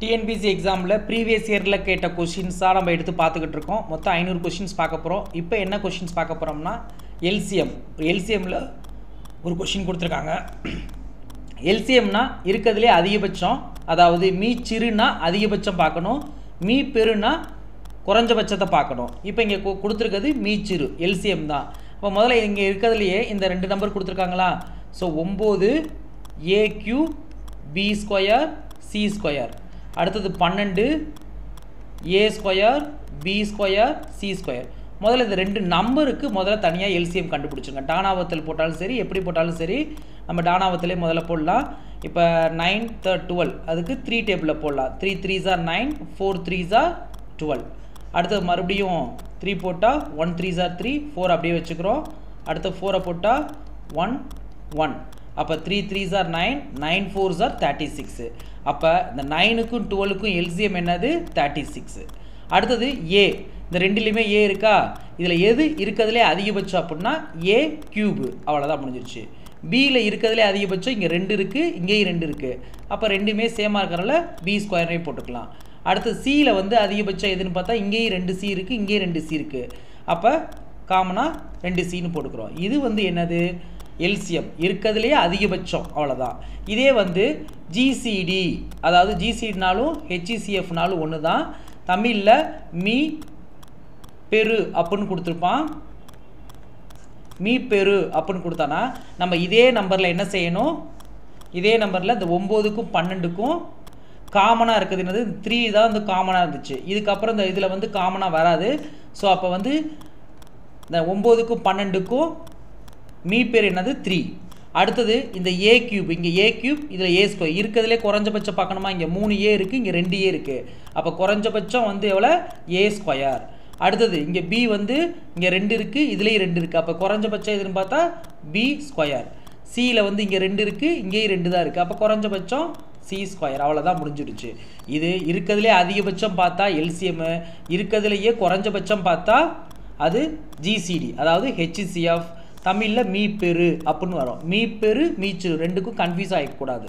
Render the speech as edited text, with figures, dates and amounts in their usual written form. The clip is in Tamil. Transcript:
டிஎன்பிசி எக்ஸாமில் ப்ரீவியஸ் இயரில் கேட்ட கொஷின்ஸாக நம்ம எடுத்து பார்த்துக்கிட்டு இருக்கோம். மொத்தம் 500 கொஷின்ஸ் பார்க்க போகிறோம். இப்போ என்ன கொஷின்ஸ் பார்க்க போகிறோம்னா எல்சிஎம்மில் ஒரு கொஷின் கொடுத்துருக்காங்க. எல்சிஎம்னா இருக்கிறதுலே அதிகபட்சம், அதாவது மீ சிறுனா அதிகபட்சம் பார்க்கணும், மீ பெருனா குறைஞ்சபட்சத்தை பார்க்கணும். இப்போ இங்கே கொடுத்துருக்கிறது மீ சிறு எல்சிஎம் தான். இப்போ முதல்ல இங்கே இருக்கிறதுலையே இந்த 2 நம்பர் கொடுத்துருக்காங்களா. So 9 A Q B square C square, அடுத்தது 12 A square B square C square. முதல்ல இந்த 2 நம்பருக்கு முதல்ல தனியாக எல்சிஎம் கண்டுபிடிச்சுங்க. டானாவத்தில் போட்டாலும் சரி, எப்படி போட்டாலும் சரி, நம்ம டானாவத்திலே முதல்ல போடலாம். இப்போ 9 12 அதுக்கு 3 டேபிளில் போடலாம். 3 3s are 9, 4 3s are 12. அடுத்தது மறுபடியும் 3 போட்டால் 1 3s are 3, 4 அப்படியே வச்சுக்கிறோம். அடுத்த 4 போட்டால் 1 1. அப்போ 3 3s are 9, 9 4s are 36. அப்போ இந்த 9க்கும் 12க்கும் எல்சிஎம் என்னது 36. அடுத்தது ஏ, இந்த ரெண்டுலேயுமே ஏ இருக்கா, இதில் எது இருக்கிறதுலே அதிகபட்சம் அப்படின்னா ஏ கியூபு, அவ்வளோதான் முடிஞ்சிருச்சு. பியில் இருக்கிறதுலே அதிகபட்சம் இங்கே 2 இருக்குது, இங்கேயும் 2 இருக்குது. அப்போ ரெண்டுமே சேமாக இருக்கிறனால பி ஸ்கொயரே போட்டுக்கலாம். அடுத்து சியில் வந்து அதிகபட்சம் எதுன்னு பார்த்தா இங்கேயும் 2 சி இருக்குது, இங்கேயும் 2 சி இருக்குது. அப்போ காமனாக 2 சின்னு போட்டுக்கிறோம். இது வந்து என்னது எல்சிஎம், இருக்கிறதுலையே அதிகபட்சம், அவ்வளோதான். இதே வந்து ஜிசிடி, அதாவது ஜிசிடினாலும் ஹெச்சிசிஎஃப்னாலும் ஒன்று தான். தமிழில் மீ பெரு அப்படின்னு கொடுத்துருப்பான். மீ பெரு அப்படின்னு கொடுத்தானா நம்ம இதே நம்பரில் என்ன செய்யணும், இதே நம்பரில் இந்த 9க்கும் 12க்கும் காமனாக இருக்குது என்னது 3 தான் வந்து காமனாக இருந்துச்சு. இதுக்கப்புறம் இந்த இதில் வந்து காமனாக வராது. ஸோ அப்போ வந்து இந்த 9க்கும் 12க்கும் மீ பேர் என்னது 3. அடுத்தது இந்த ஏ கியூப், இங்கே ஏ கியூப், இதில் ஏ ஸ்கொயர். இருக்கிறதுலே குறைஞ்சபட்சம் பார்க்கணுமா, இங்கே 3 ஏ இருக்குது, இங்கே 2 ஏ இருக்குது. அப்போ குறைஞ்சபட்சம் வந்து எவ்வளோ ஏ ஸ்கொயர். அடுத்தது இங்கே பி வந்து இங்கே 2 இருக்குது, இதுலேயும் 2 இருக்குது. அப்போ குறைஞ்சபட்சம் எதுன்னு பார்த்தா பி ஸ்கொயர். சியில் வந்து இங்கே 2 இருக்குது, இங்கேயும் 2 தான் இருக்குது. அப்போ குறைஞ்சபட்சம் சி ஸ்கொயர், அவ்வளோதான் முடிஞ்சிடுச்சு. இது இருக்கிறதுலே அதிகபட்சம் பார்த்தா எல்சிஎம்மு, இருக்கிறதுலையே குறைஞ்சபட்சம் பார்த்தா அது ஜிசிடி, அதாவது ஹெச்சிசிஎஃப். தமிழில் மீ பெரு அப்படின்னு வரும். மீ பெரு மீ சிறு ரெண்டுக்கும் கன்ஃபியூஸ் ஆகிக்கூடாது.